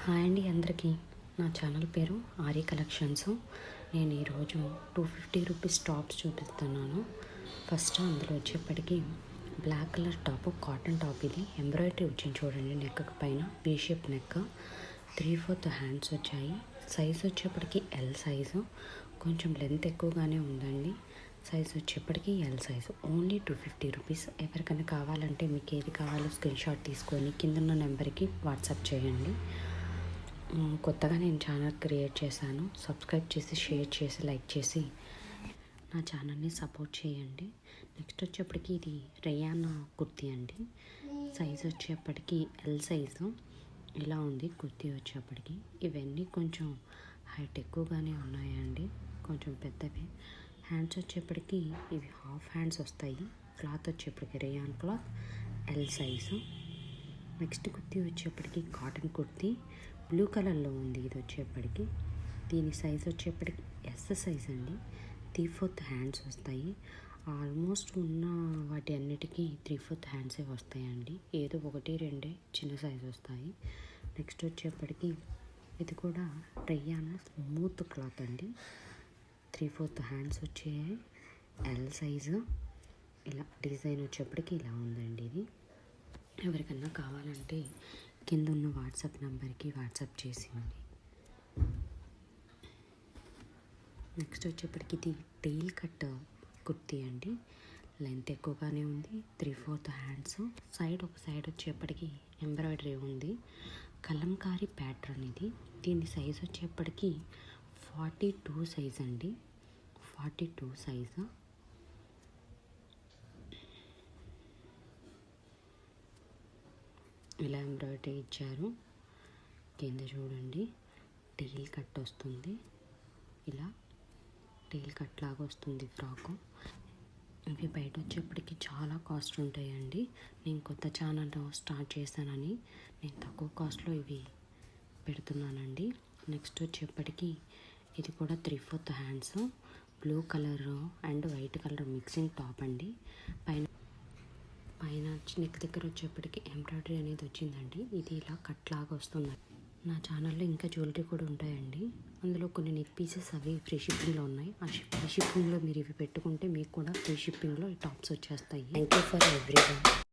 Hi అండి అందరికీ. నా ఛానల్ పేరు ఆర్య కలెక్షన్స్. నేను ఈరోజు 250 రూపీస్ టాప్స్ చూపిస్తున్నాను. ఫస్ట్ అందులో వచ్చేప్పటికి black colour top, cotton top. ఇది ఎంబ్రాయిడరీ వచ్చింది చూడండి. నెక్ పైన వీ షేప్ నెక్, 3/4 హ్యాండ్స్ వచ్చాయి. సైజ్ వచ్చేప్పటికి ఎల్ సైజు, కొంచెం లెంత్ ఎక్కువగానే ఉందండి. సైజ్ వచ్చేప్పటికి ఎల్ సైజు. Only 250 rupees. ఎవరికైనా కావాలంటే మీకు ఏది కావాలో స్క్రీన్ షాట్ తీసుకొని కింద నెంబర్కి వాట్సాప్ చేయండి. కొత్తగా నేను ఛానల్ క్రియేట్ చేశాను. సబ్స్క్రైబ్ చేసి, షేర్ చేసి, లైక్ చేసి నా ఛానల్ని సపోర్ట్ చేయండి. నెక్స్ట్ వచ్చేప్పటికి ఇది రేయానా కుర్తీ అండి. సైజ్ వచ్చేప్పటికి ఎల్ సైజు ఇలా ఉంది. కుర్తీ వచ్చేప్పటికి ఇవన్నీ కొంచెం హైట్ ఎక్కువగానే ఉన్నాయండి, కొంచెం పెద్దవి. హ్యాండ్స్ వచ్చేప్పటికి ఇవి హాఫ్ హ్యాండ్స్ వస్తాయి. క్లాత్ వచ్చేప్పటికి rayon cloth, L size. Next kurti వచ్చేప్పటికి కాటన్ కుర్తీ, బ్లూ కలర్లో ఉంది. ఇది వచ్చేప్పటికి దీని సైజ్ వచ్చేప్పటికి ఎస్ సైజ్ అండి. 3/4 హ్యాండ్స్ వస్తాయి. ఆల్మోస్ట్ ఉన్న వాటి అన్నిటికీ 3/4 హ్యాండ్సే వస్తాయండి. ఏదో 1-2 చిన్న సైజ్ వస్తాయి. నెక్స్ట్ వచ్చేప్పటికి ఇది కూడా రేయాన్ స్మూత్ క్లాత్ అండి. 3/4 హ్యాండ్స్ వచ్చాయి. L size. ఇలా డిజైన్ వచ్చేప్పటికి ఇలా ఉందండి. ఇది ఎవరికన్నా కావాలంటే కింద ఉన్న వాట్సాప్ నెంబర్కి వాట్సాప్ చేసేయండి. నెక్స్ట్ వచ్చేప్పటికి ఇది టెయిల్ కట్ కుర్తీ అండి. లెంత్ ఎక్కువగానే ఉంది. 3/4 హ్యాండ్స్. ఒక సైడ్ వచ్చేప్పటికి ఎంబ్రాయిడరీ ఉంది. కలంకారీ ప్యాటర్న్ ఇది. దీని సైజ్ వచ్చేప్పటికి 42 సైజ్ అండి. 42 సైజు. ఇలా ఎంబ్రాయిడరీ ఇచ్చారు. కింద చూడండి టెయిల్ కట్ వస్తుంది. ఇలా టెయిల్ కట్ లాగా వస్తుంది ఫ్రాకు. ఇవి బయట వచ్చేప్పటికి చాలా కాస్ట్ ఉంటాయండి. నేను కొత్త ఛానల్ స్టార్ట్ చేశానని నేను తక్కువ కాస్ట్లో ఇవి పెడుతున్నానండి. నెక్స్ట్ వచ్చేప్పటికి ఇది కూడా 3/4 hands, blue colour and white colour mixing top అండి. పైన నెక్ దగ్గర వచ్చేప్పటికి ఎంబ్రాయిడరీ అనేది వచ్చిందండి. ఇది ఇలా కట్ లాగా వస్తుంది. నా ఛానల్లో ఇంకా జ్యువెలరీ కూడా ఉంటాయండి. అందులో కొన్ని నెక్ పీసెస్ అవి ఫ్రీ షిప్పింగ్లో ఉన్నాయి. ఆ ఫ్రీ షిప్పింగ్లో మీరు ఇవి పెట్టుకుంటే మీకు కూడా ఫ్రీ షిప్పింగ్లో ఈ టాప్స్ వచ్చేస్తాయి. Thank you for everyone.